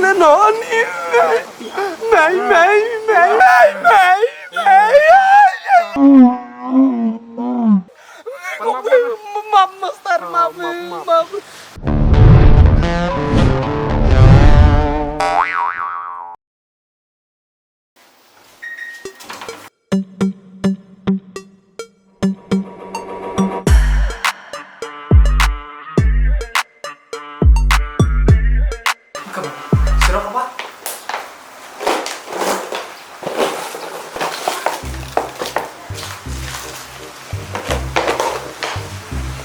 แน่นอนmaaf Master, maaf. Sirap apa?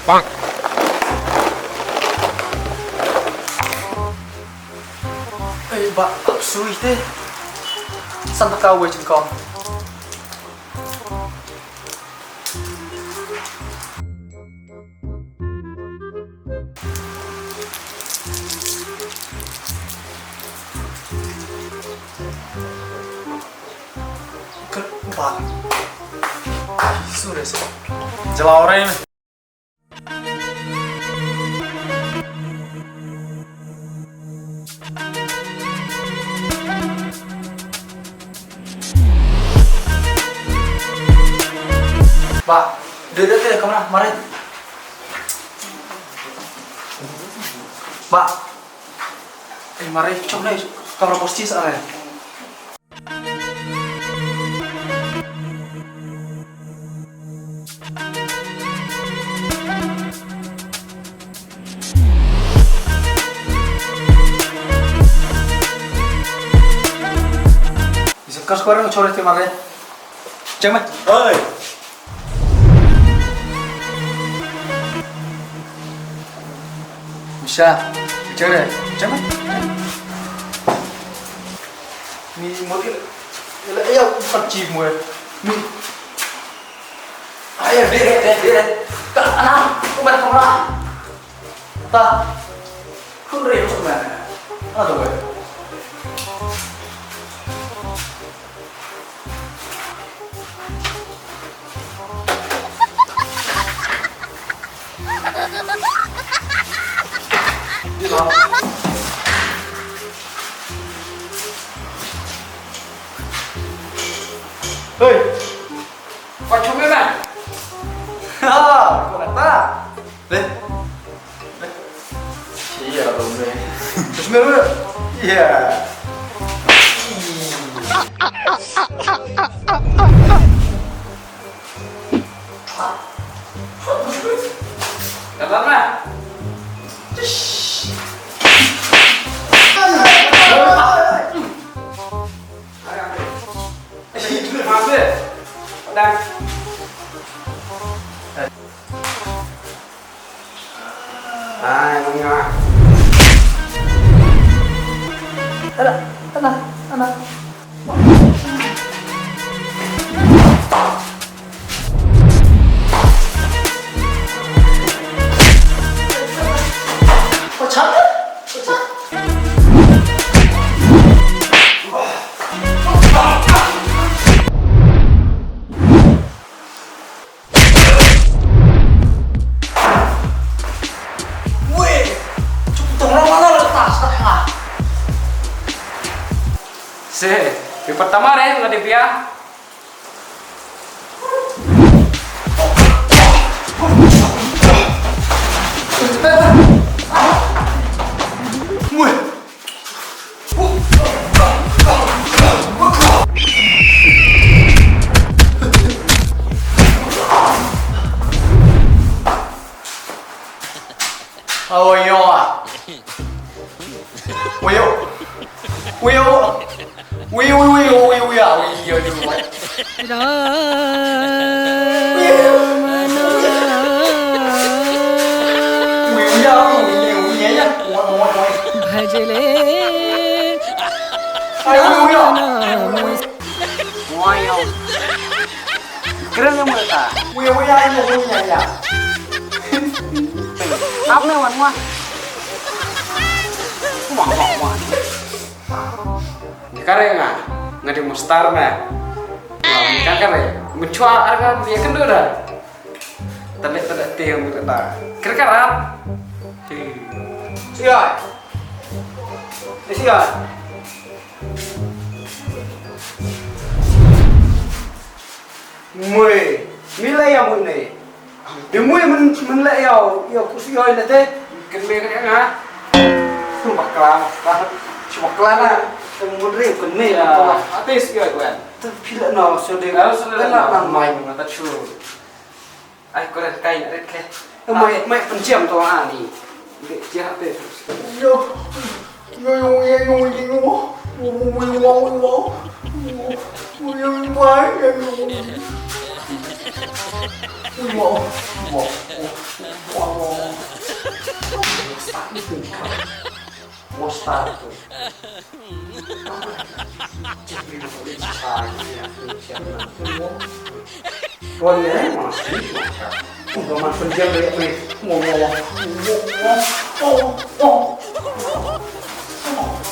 Bang. Pak, suruh itu sampai kau aja kau. Pak, suruh sih. Jelawarin. Pak, deh, kemana? Mari. Pak, mari, coba deh, kamar posisi sana. Bisa kau sekarang coret ke mari. Jangan. Oi. Bisa, bicara, jangan. Ni model, ya pacim gue. Ni, ayo deh, ke anak, kemana kamera? Tak, kurang kemana? Ada gue. Hei, macam mana? Kau tak? Leh, iya dong deh. Terus mana? Iya. Kenapa? Tenang. Yang pertama deh, nggak dia. Oh yo, keren yang mereka. Ya. Apa nih wan wah? Sekarang nggak di mustar mah. Kan mencuat kan dia kan udah. Tadi tiang kita. Kira-kira. Iya. Isi kan? Mui, milai ya mui nih. Di mui menlek ya kursi ya ini teh. Kene kan ngah. Baklan, baklan kemudian kene Ya, atis ya gue. Tapi lah no, sudah Lah main ngata chu. Ai keren kai ret ke. mai penciam tuh ani. Dia hati. Yo,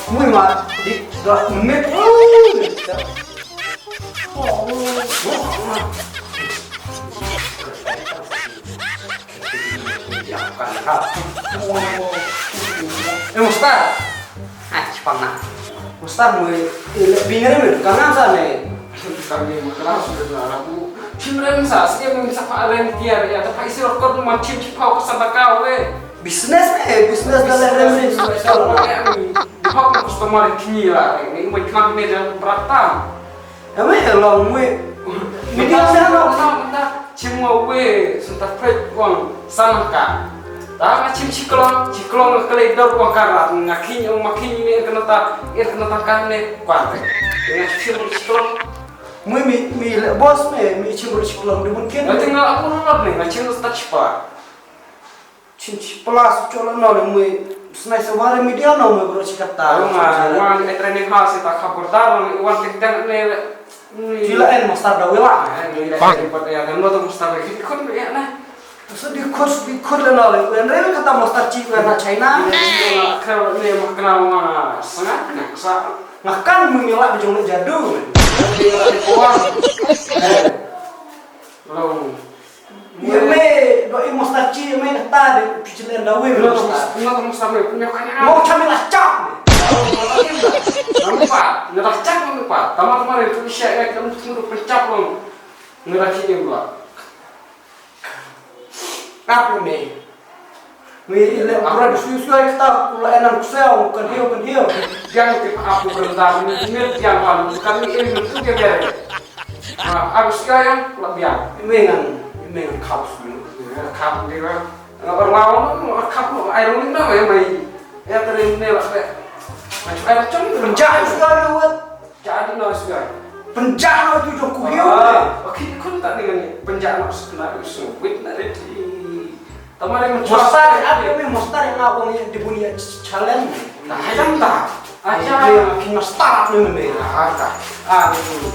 muy mal, di 2 menit. Mustar, Jepang Mustar mau bingung karena sana Kami makan sudah aku. Cimrem sa, saya bisa pakai tiar ya, tapi isi rekod macam cipau kesana kau bisnis dalam remeh Hak customer kini lah, ini macam meja beratam. Emang long we Media sana cuma we sudah fresh uang sana kah. Dah macam ciklong kelidor uang karat, ngakinya makin ini kena tak ni kuat. Dengan ciklong mi bos mi cemburu ciklong di mungkin tinggal aku lulap nih, macam start cepat. cinci pelas colon nol mi senai sewari media no mi bro cikat tahu Uang training house kita kabur darang, uang tidak nih. Gilaan Mustar dawila Ya kan lo tuh Mustar gitu kan ya nah. so di kod lah nol yang real kata Mustar cik karena China Kalau dia mah kenal mah sangat naksa. makan memilak di jonglo jadu Lo me doi Mustar cik me kata di picilan dawe Mustar Mustar punya kaya mau camilah cap Nampak, ngeracak nampak. Kemarin itu isya kamu tunggu pencap lo, ngeracikin gua. apa nih? Mi ile pura disusu ay kita pula enak kusel kan hiu. Jangan tipe aku berendah ini yang lalu kami ini bentuk dia biar. Aku sekarang lebih Imengan kaos dulu. Kamu dia berlawan, kamu air minum ya mai. Ya terima lah. Macam air cumi Penjara sudah lewat. jadi nol sudah. Penjara itu jauh kuhiu. Oke, kau tak dengan penjara sebenar itu, wait nanti. Teman yang Mustar, apa yang Mustar yang aku ni di dunia challenge. Nah, ayam tak? Aja, Makin Mustar ni memang. ada. Itu.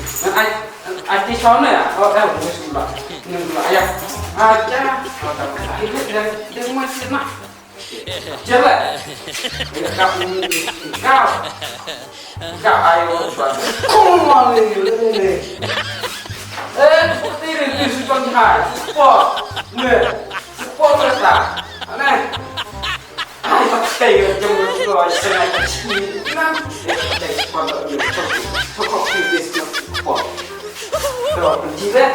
Aja sana ya? Ini sebelah. Ini sebelah. Ayam. Aja. Ini dia masih nak. Jelek. Kau ayo suatu. Kau ni. Seperti ini sudah hai. Sport. Sport terasa. Aneh. Apa kayak jemur juga saya kecil. Kenapa? Sport ini. Pokok ini sport. Tuh, penjilat.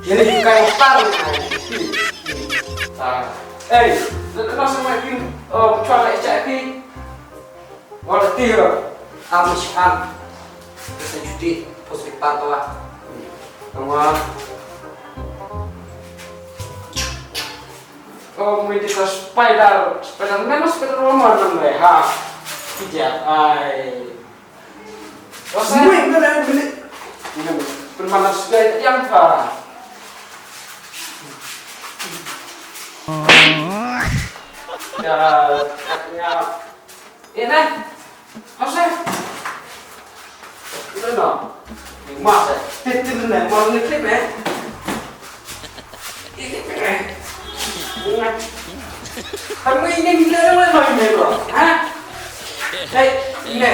Jadi bukan Mustar. Langsung makin cuaca caki. Walau tiga. Aku Jepang. Bisa judi positif atau lah. Sama medita spider memang spider rumah namanya ha pijat ai Semua yang beli. bermana sudah yang parah ya ini harusnya itu dong mas Itu benar. Mau ngeklip ya? kamu ini gila memang ini bro hah ini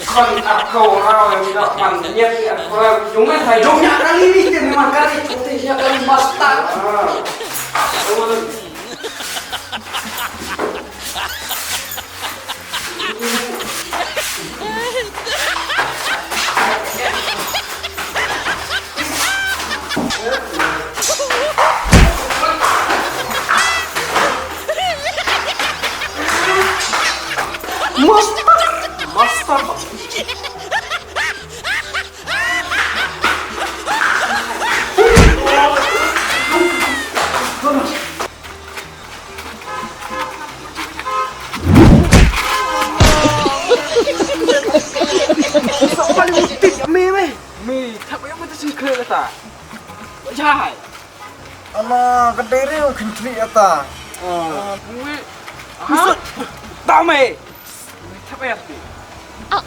kon aku orang yang tidak mandiat aku cuma saya Jomnya kali ini dia memang kali cutinya kali Mustar. Master. paling mesti mi tak payah mesti singkir kata jahai Ana kediri gendri eta. gue ah tame mi tak payah ti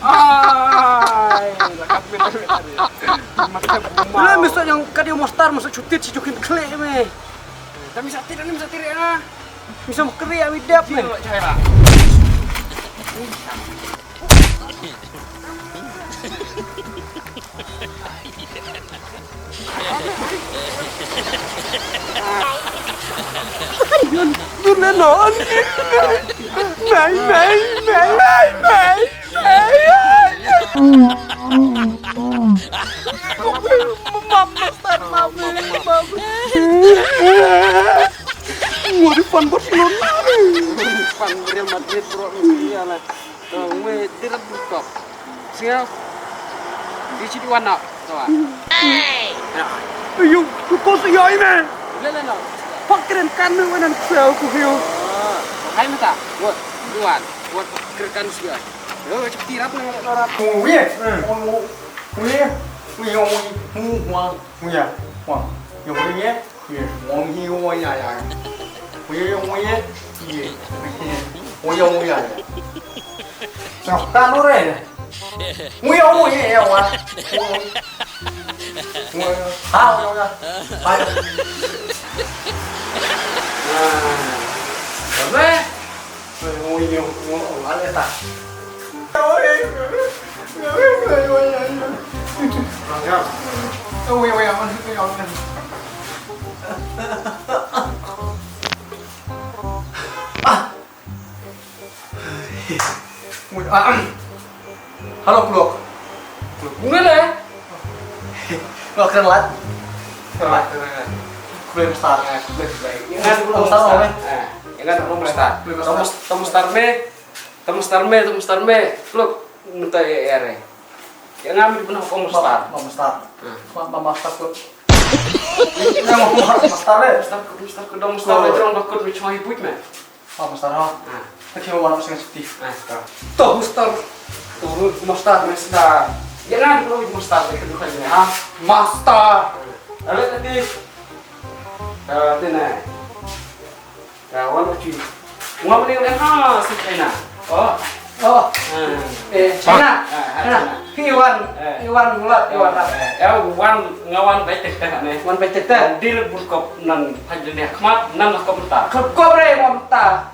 ai lakap mi tadi mata Lah buma misal yang kadio master masa cuti si jokin kle me. tapi sakti dan bisa tiri ah Bisa keri awidap me. jahai lah Dunanon. Mai. Mau di fan Barcelona. pan Real Madrid bro iya lah gue dirap buka sih di sini warna tuh Ayo, ku kos yai me. Lele Pakirin kanu wenan sel ku hiu. hai mata buat kerkan sih yo cepet tirap nih orang Kuye. Kuye. Kuye wang. Kuye. Wang. Yo kuye. Kuye. Wang hi wo ya ya. Kuye yo kuye. Kuye. Kuye wo ya. Sao kanu re. Kuye wo ya wa. Hao yo ya. Hai. Babe Kuye wo ale ta. Halo Blok. bunga deh Blok keren lat. Belum start. ingat belum start ingat belum start temu start me look minta ere yang ngambil di benak kamu start Mau start. Mama start kok. Ini mau start. start ke dong start itu orang dokter cuma ibu me Mama start ha. Tapi mau warna sensitif. tuh start mau start me start yang ngambil belum start kedua kalinya ha Master. ada tadi nih kawan lucu nggak mending ha sih kena oh Oh, Cina. Cina. Iwan mulat, Iwan. Ya, ngawan baik teh nih. Wan becet teh. Dir burkop nan panjangnya kemat nan lah komentar. Kobre mau mentah.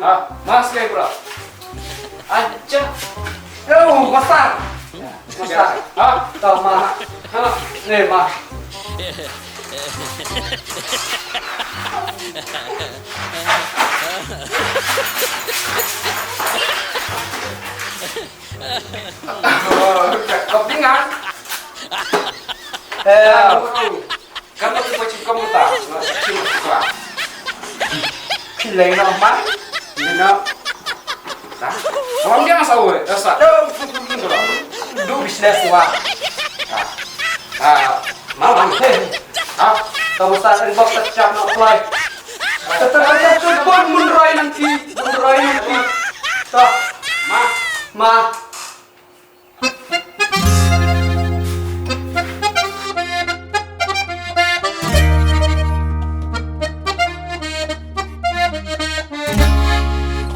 Ah, mas kayak pula. Aja. Yo, master. Master. Ah, Tahu mah. halo. Nih, mah. Kepingan. Kamu tuh macam komentar. Cuma suka. Pilih nama. Nina. Nah, orang dia nggak sawe, rasa. Du bisnes wa. Malam. Tahu master inbox tercap nak apply. Tetap aja tuh pun mun roy nanti